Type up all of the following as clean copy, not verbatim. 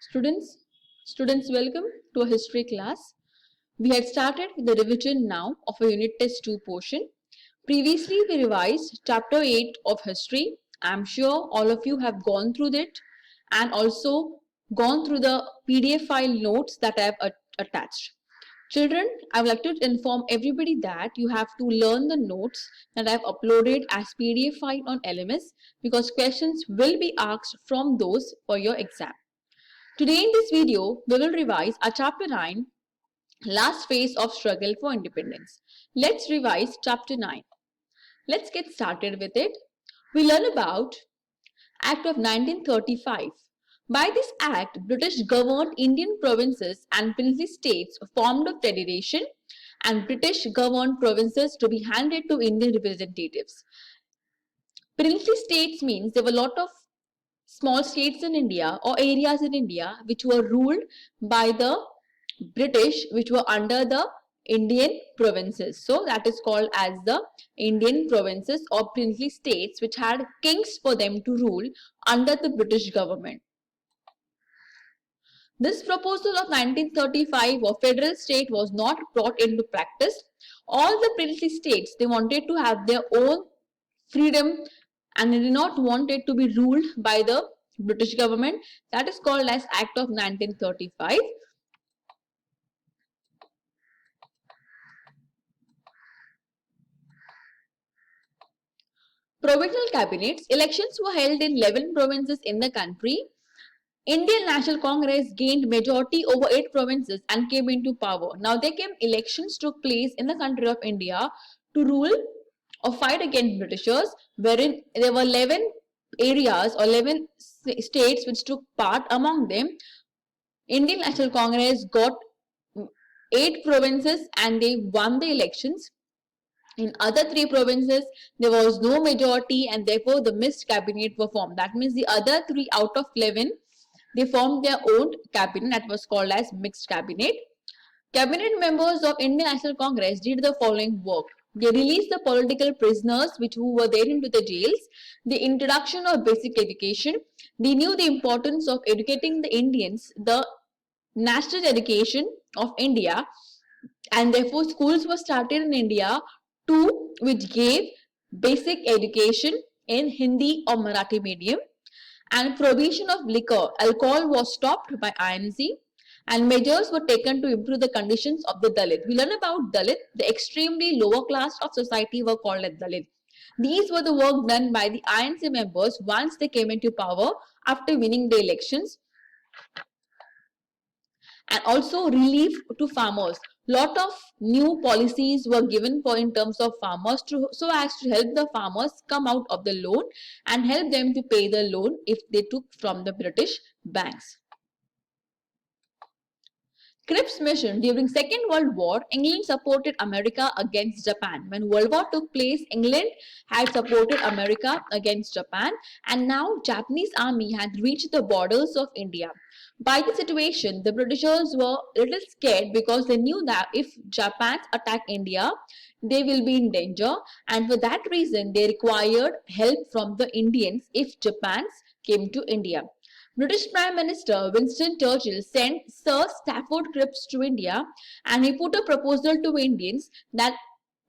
Students, welcome to a history class. We had started with the revision now of a unit test 2 portion. Previously, we revised chapter 8 of history. I'm sure all of you have gone through it and also gone through the PDF file notes that I have attached. Children, I would like to inform everybody that you have to learn the notes that I have uploaded as PDF file on LMS because questions will be asked from those for your exam. Today in this video, we will revise our chapter 9, last phase of struggle for independence. Let's revise chapter 9. Let's get started with it. We learn about Act of 1935. By this act, British governed Indian provinces and princely states formed of federation and British governed provinces to be handed to Indian representatives. Princely states means there were a lot of small states in India or areas in India which were ruled by the British, which were under the Indian provinces. So that is called as the Indian provinces or princely states which had kings for them to rule under the British government. This proposal of 1935 of federal state was not brought into practice. All the princely states, they wanted to have their own freedom and they did not want it to be ruled by the British government. That is called as Act of 1935. Provisional cabinets. Elections were held in 11 provinces in the country. Indian National Congress gained majority over 8 provinces and came into power. Now elections took place in the country of India to rule or fight against Britishers, wherein there were 11 areas or 11 states which took part. Among them, Indian National Congress got 8 provinces and they won the elections. In other 3 provinces, there was no majority and therefore the mixed cabinet were formed. That means the other 3 out of 11, they formed their own cabinet that was called as mixed cabinet. Cabinet members of Indian National Congress did the following work. They released the political prisoners who were there into the jails, the introduction of basic education. They knew the importance of educating the Indians, the national education of India, and therefore schools were started in India too, which gave basic education in Hindi or Marathi medium. And prohibition of liquor, alcohol was stopped by INC. And measures were taken to improve the conditions of the Dalit. We learn about Dalit, the extremely lower class of society were called as Dalit. These were the work done by the INC members once they came into power after winning the elections. And also relief to farmers. Lot of new policies were given for in terms of farmers so as to help the farmers come out of the loan and help them to pay the loan if they took from the British banks. Cripps mission. During Second World War, England supported America against Japan. When World War took place, England had supported America against Japan and now Japanese army had reached the borders of India. By the situation, the Britishers were a little scared because they knew that if Japan's attack India, they will be in danger, and for that reason they required help from the Indians if Japan's came to India. British Prime Minister Winston Churchill sent Sir Stafford Cripps to India and he put a proposal to Indians that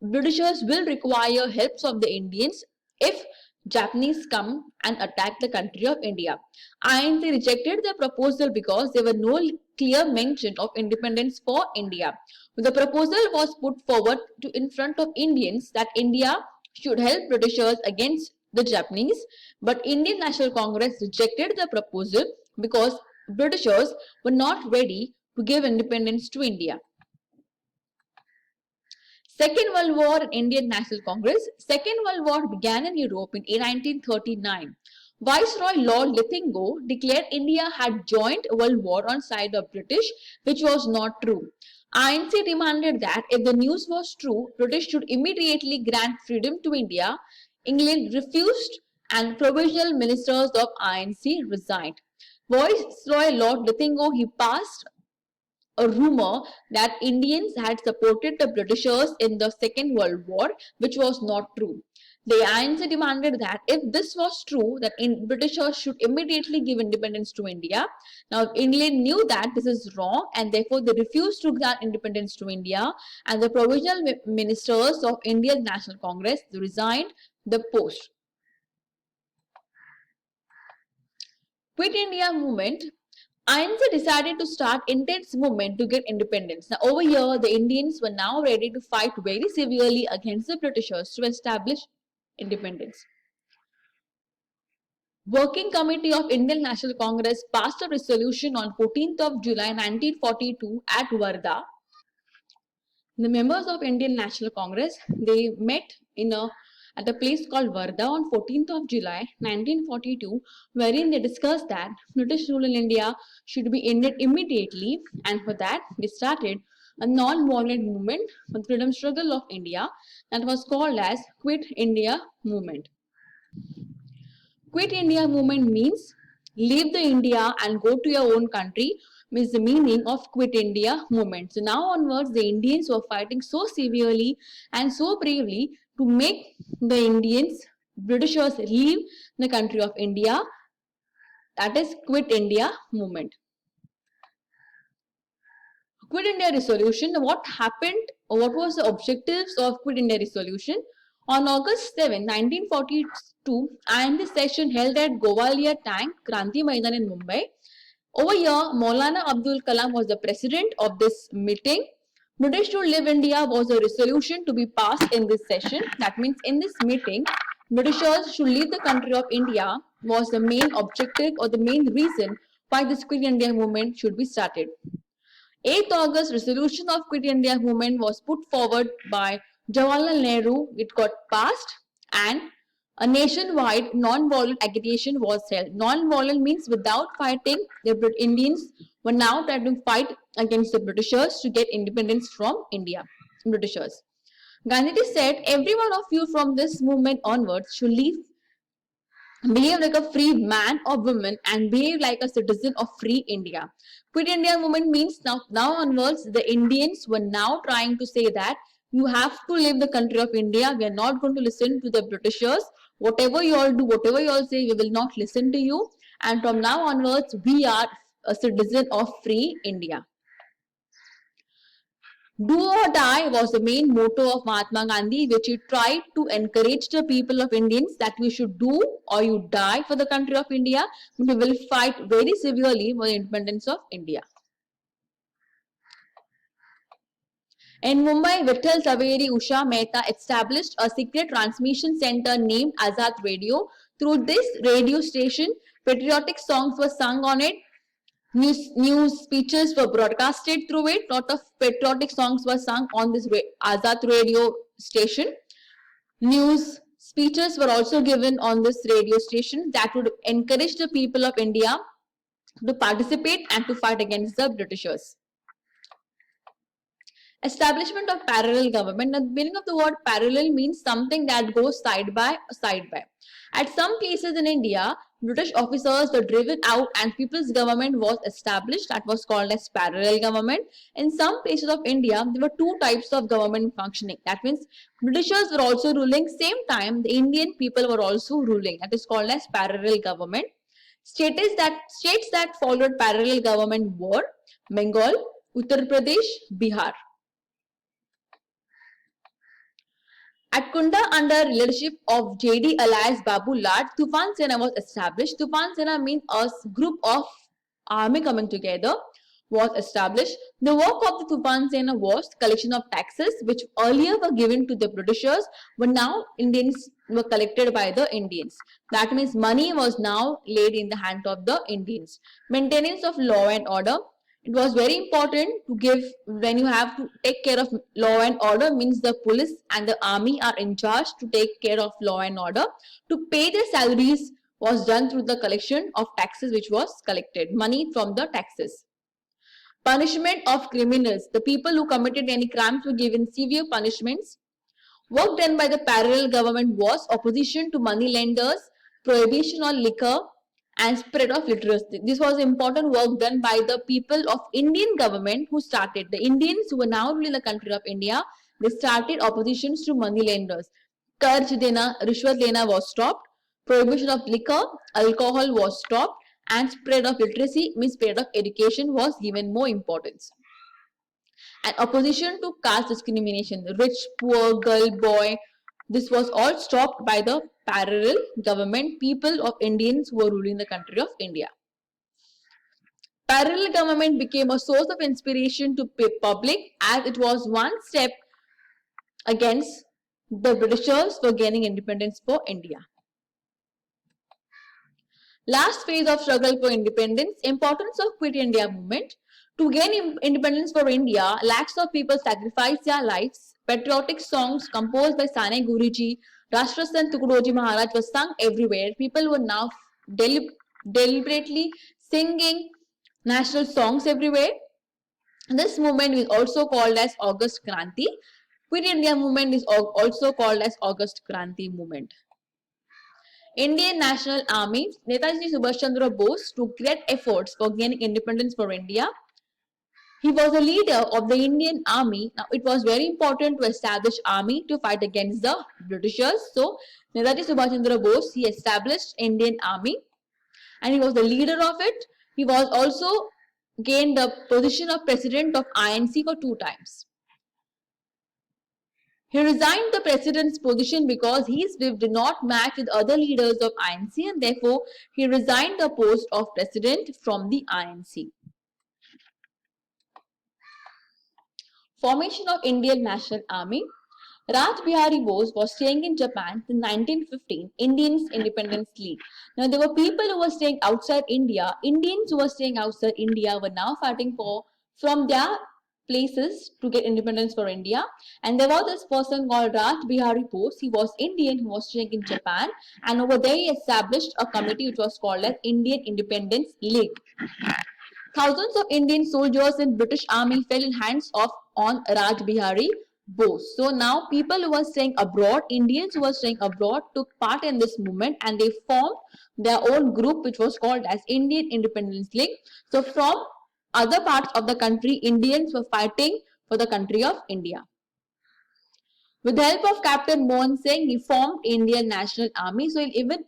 Britishers will require help from the Indians if Japanese come and attack the country of India. INC rejected the proposal because there were no clear mention of independence for India. The proposal was put forward in front of Indians that India should help Britishers against the Japanese, but Indian National Congress rejected the proposal because Britishers were not ready to give independence to India. Second World War and Indian National Congress. Second World War began in Europe in 1939. Viceroy Lord Lithgow declared India had joined World War on side of British, which was not true. INC demanded that if the news was true, British should immediately grant freedom to India. England refused and provisional ministers of INC resigned. Viceroy Lord Lithgow, he passed a rumor that Indians had supported the Britishers in the Second World War, which was not true. The INC demanded that if this was true, that Britishers should immediately give independence to India. Now, England knew that this is wrong, and therefore they refused to grant independence to India. And the provisional ministers of Indian National Congress resigned the post. Quit India movement. INC decided to start intense movement to get independence. Now, over here, the Indians were now ready to fight very severely against the Britishers to establish independence. Working Committee of Indian National Congress passed a resolution on 14th of July 1942 at Wardha. The members of Indian National Congress, they met at a place called Wardha on 14th of July 1942, wherein they discussed that British rule in India should be ended immediately, and for that they started a non-violent movement for the freedom struggle of India that was called as Quit India Movement. Quit India Movement means leave the India and go to your own country, means the meaning of Quit India Movement. So now onwards, the Indians were fighting so severely and so bravely to make the Indians, Britishers, leave the country of India. That is Quit India Movement. Quit India Resolution. What happened or what was the objectives of Quit India Resolution? On August 7, 1942, INC session held at Gowalia Tank, Kranti Maidan in Mumbai. Over here, Maulana Abdul Kalam was the president of this meeting. British to Live India was a resolution to be passed in this session. That means in this meeting, Britishers should leave the country of India was the main objective or the main reason why this Quit India movement should be started. 8th August resolution of Quit India movement was put forward by Jawaharlal Nehru. It got passed and a nationwide non-violent agitation was held. Non-violent means without fighting. The Indians were now trying to fight against the Britishers to get independence from India. Britishers. Gandhiji said, every one of you from this movement onwards should behave like a free man or woman and behave like a citizen of free India. Quit India movement means now onwards, the Indians were now trying to say that you have to leave the country of India. We are not going to listen to the Britishers. Whatever you all do, whatever you all say, we will not listen to you. And from now onwards, we are a citizen of free India. Do or die was the main motto of Mahatma Gandhi, which he tried to encourage the people of Indians that we should do or you die for the country of India. We will fight very severely for the independence of India. In Mumbai, Vittal Zaveri Usha Mehta established a secret transmission center named Azad Radio. Through this radio station, patriotic songs were sung on it. News speeches were broadcasted through it. Lot of patriotic songs were sung on this Azad radio station. News speeches were also given on this radio station that would encourage the people of India to participate and to fight against the Britishers. Establishment of parallel government. The meaning of the word parallel means something that goes side by side by. At some places in India, British officers were driven out and people's government was established. That was called as parallel government. In some places of India, there were two types of government functioning. That means Britishers were also ruling. Same time, the Indian people were also ruling. That is called as parallel government. States that followed parallel government were Bengal, Uttar Pradesh, Bihar. At Kunda, under leadership of J.D. alias Babu Lad, Tufan Sena was established. Tufan Sena means a group of army coming together was established. The work of the Tufan Sena was collection of taxes which earlier were given to the Britishers, but now Indians were collected by the Indians. That means money was now laid in the hand of the Indians. Maintenance of law and order. It was very important to give, when you have to take care of law and order, means the police and the army are in charge to take care of law and order. To pay their salaries was done through the collection of taxes which was collected, money from the taxes. Punishment of criminals. The people who committed any crimes were given severe punishments. Work done by the parallel government was opposition to money lenders, prohibition on liquor, and spread of literacy. This was important work done by the people of Indian government who started. The Indians who were now ruling the country of India, they started oppositions to money lenders. कर्ज देना, रिश्वत लेना was stopped, prohibition of liquor, alcohol was stopped, and spread of literacy, means spread of education was given more importance. And opposition to caste discrimination, rich, poor, girl, boy, this was all stopped by the parallel government, people of Indians who were ruling the country of India. Parallel government became a source of inspiration to public as it was one step against the Britishers for gaining independence for India. Last phase of struggle for independence, importance of Quit India movement. To gain independence for India, lakhs of people sacrificed their lives. Patriotic songs composed by Sane Guruji, Rashtrasan Tukudoji Maharaj was sung everywhere. People were now deliberately singing national songs everywhere. This movement is also called as August Kranti. Quit India movement is also called as August Kranti movement. Indian National Army, Netaji Subhash Chandra Bose took great efforts for gaining independence for India. He was a leader of the Indian Army. Now, it was very important to establish army to fight against the Britishers. So, Netaji Subhash Chandra Bose, he established Indian Army and he was the leader of it. He was also gained the position of president of INC for 2 times. He resigned the president's position because his view did not match with other leaders of INC and therefore he resigned the post of president from the INC. Formation of Indian National Army. Raj Bihari Bose was staying in Japan in 1915, Indians Independence League. Now there were people who were staying outside India. Indians who were staying outside India were now fighting from their places to get independence for India. And there was this person called Raj Bihari Bose. He was Indian who was staying in Japan. And over there he established a committee which was called as Indian Independence League. Thousands of Indian soldiers in British Army fell in hands on Raj Bihari Bose. So now people who were staying abroad, Indians who were staying abroad took part in this movement and they formed their own group which was called as Indian Independence League. So from other parts of the country, Indians were fighting for the country of India. With the help of Captain Mohan Singh, he formed Indian National Army. So even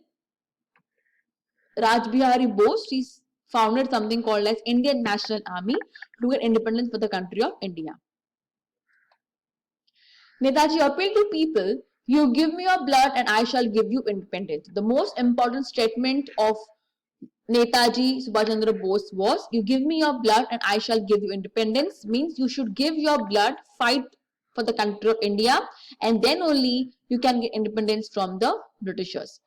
Raj Bihari Bose, he founded something called as Indian National Army to get independence for the country of India. Netaji appealed to people, you give me your blood and I shall give you independence. The most important statement of Netaji Subhash Chandra Bose was, you give me your blood and I shall give you independence, means you should give your blood, fight for the country of India, and then only you can get independence from the Britishers.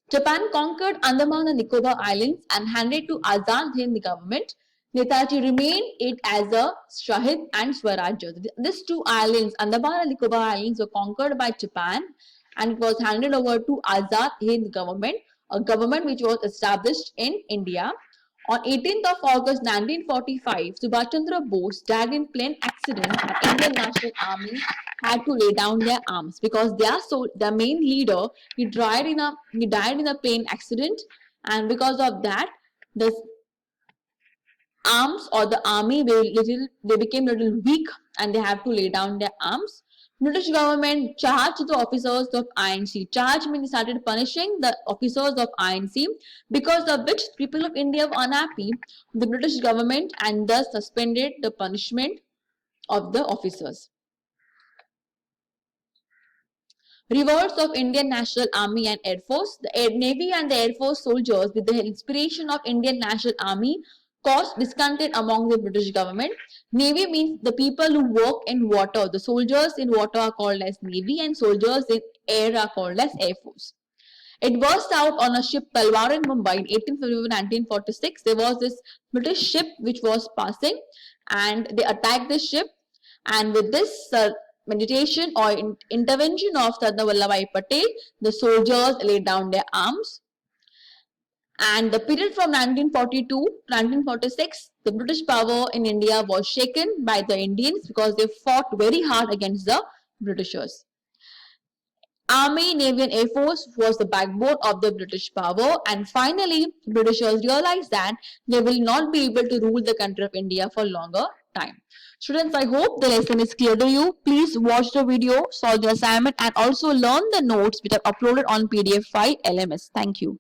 Japan conquered Andaman and Nicobar Islands and handed to Azad Hind government. Netaji remained it as a Shahid and Swarajya. These 2 islands, Andaman and Nicobar Islands, were conquered by Japan and it was handed over to Azad Hind government, a government which was established in India. On 18th of August 1945, Subhash Chandra Bose died in plane accident and Indian National Army had to lay down their arms because their main leader, he died in a plane accident, and because of that the arms or the army they became little weak and they have to lay down their arms. British government charged the officers of INC. Charge means started punishing the officers of INC, because of which people of India were unhappy with the British government and thus suspended the punishment of the officers. Rewards of Indian National Army and Air Force. The Navy and the Air Force soldiers, with the inspiration of Indian National Army, caused discontent among the British government. Navy means the people who work in water. The soldiers in water are called as Navy and soldiers in air are called as Air Force. It burst out on a ship Palwar in Mumbai in 18 February 1946. There was this British ship which was passing and they attacked the ship, and with this meditation or intervention of Sardar Vallabhbhai Patel, the soldiers laid down their arms. And the period from 1942 to 1946, the British power in India was shaken by the Indians because they fought very hard against the Britishers. Army, Navy and Air Force was the backbone of the British power, and finally Britishers realized that they will not be able to rule the country of India for longer time. Students, I hope the lesson is clear to you. Please watch the video, solve the assignment, and also learn the notes which are uploaded on PDF file LMS. Thank you.